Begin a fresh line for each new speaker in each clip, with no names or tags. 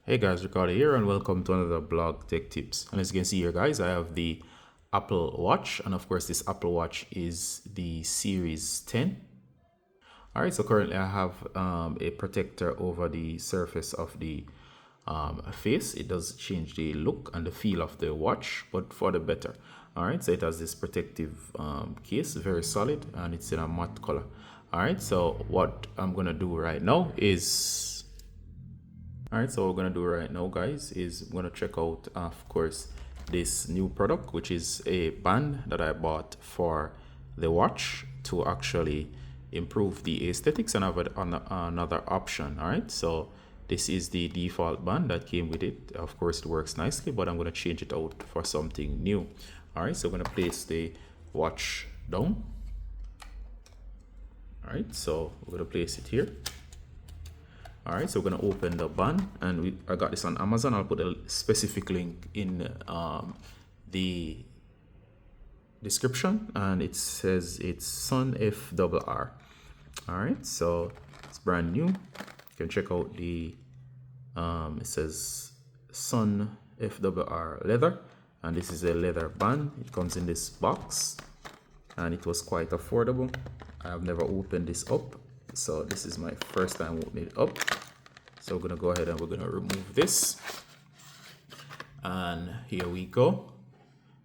Hey guys, Ricardo here and welcome to another blog tech tips. And as you can see here guys, I have the Apple Watch, and of course this Apple Watch is the Series 10. Alright, so currently I have a protector over the surface of the face. It does change the look and the feel of the watch, but for the better. Alright, so it has this protective case, very solid, and it's in a matte color. Alright, so what I'm gonna do right now is Alright, so what we're gonna do right now guys is we're gonna check out of course this new product, which is a band that I bought for the watch to actually improve the aesthetics and have another option. Alright, so this is the default band that came with it. Of course it works nicely, but I'm gonna change it out for something new. Alright, so I'm gonna place the watch down. Alright, so we're gonna place it here. Alright, so we're going to open the band, and I got this on Amazon. I'll put a specific link in the description, and it says it's SUNFWR. Alright, so it's brand new. You can check out the it says SUNFWR leather, and this is a leather band. It comes in this box and it was quite affordable. I have never opened this up, so this is my first time opening it up. So we're gonna go ahead and we're gonna remove this, and here we go,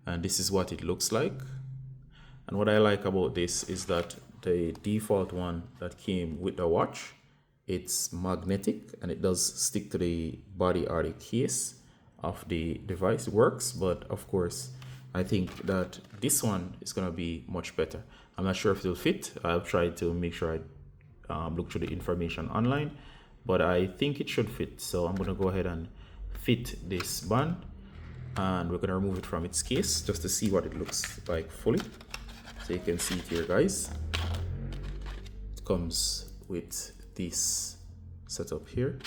and this is what it looks like. And what I like about this is that the default one that came with the watch, it's magnetic and it does stick to the body or the case of the device. It works, but of course I think that this one is gonna be much better. I'm not sure if it will fit. I'll try to make sure I look through the information online, but I think it should fit. So I'm going to go ahead and fit this band, and we're going to remove it from its case just to see what it looks like fully. So you can see it here guys. It comes with this setup here.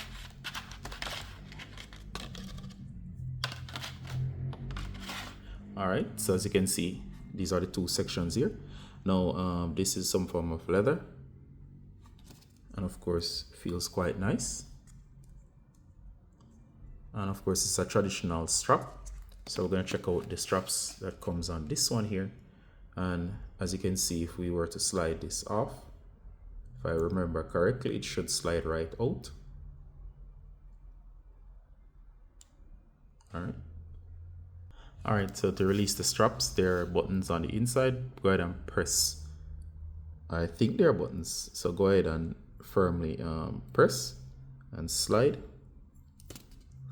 Alright, so as you can see, these are the two sections here. Now this is some form of leather, and of course feels quite nice, and of course it's a traditional strap. So we're going to check out the straps that comes on this one here, and as you can see, if we were to slide this off, if I remember correctly, it should slide right out. Alright, so to release the straps, there are buttons on the inside. Go ahead and press, I think there are buttons, so go ahead and firmly press and slide.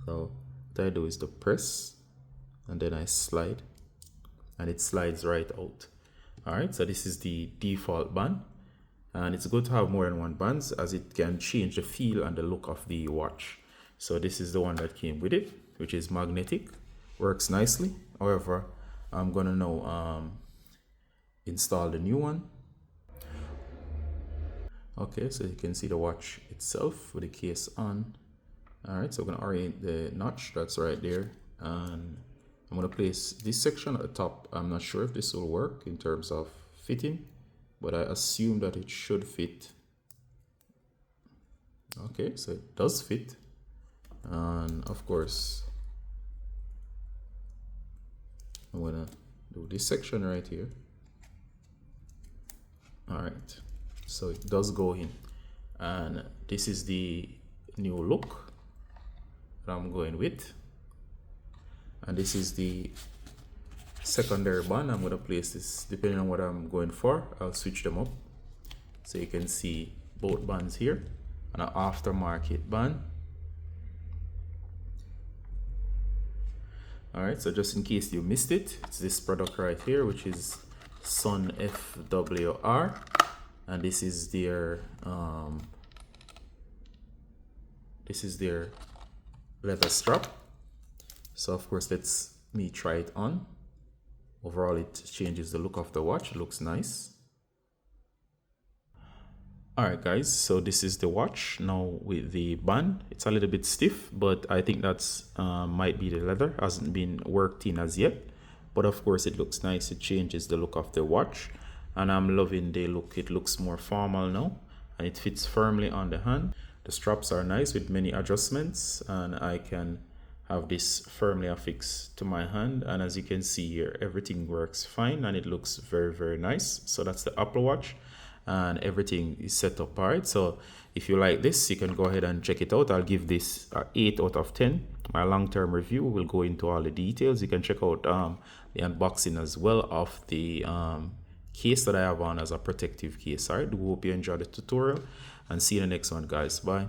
So what I do is to press and then I slide, and it slides right out. Alright, so this is the default band, and it's good to have more than one band as it can change the feel and the look of the watch. So this is the one that came with it, which is magnetic, works nicely. However, I'm gonna now install the new one. Okay, so you can see the watch itself with the case on. Alright, so I'm going to orient the notch that's right there, and I'm going to place this section at the top. I'm not sure if this will work in terms of fitting, but I assume that it should fit. Okay, so it does fit, and of course I'm going to do this section right here. Alright, so it does go in, and this is the new look that I'm going with, and this is the secondary band. I'm going to place this depending on what I'm going for. I'll switch them up so you can see both bands here, and an aftermarket band. Alright, so just in case you missed it, it's this product right here, which is SUNFWR, and this is their leather strap. So of course, let's me try it on. Overall, it changes the look of the watch. It looks nice. Alright guys, so this is the watch now with the band. It's a little bit stiff, but I think that's might be the leather, hasn't been worked in as yet, but of course it looks nice. It changes the look of the watch, and I'm loving the look. It looks more formal now, and it fits firmly on the hand. The straps are nice with many adjustments, and I can have this firmly affixed to my hand, and as you can see here, everything works fine and it looks very nice. So that's the Apple Watch, and everything is set up right. So if you like this, you can go ahead and check it out. I'll give this 8 out of 10. My long-term review will go into all the details. You can check out the unboxing as well of the case that I have on as a protective case. All right, we hope you enjoyed the tutorial, and see you in the next one, guys. Bye.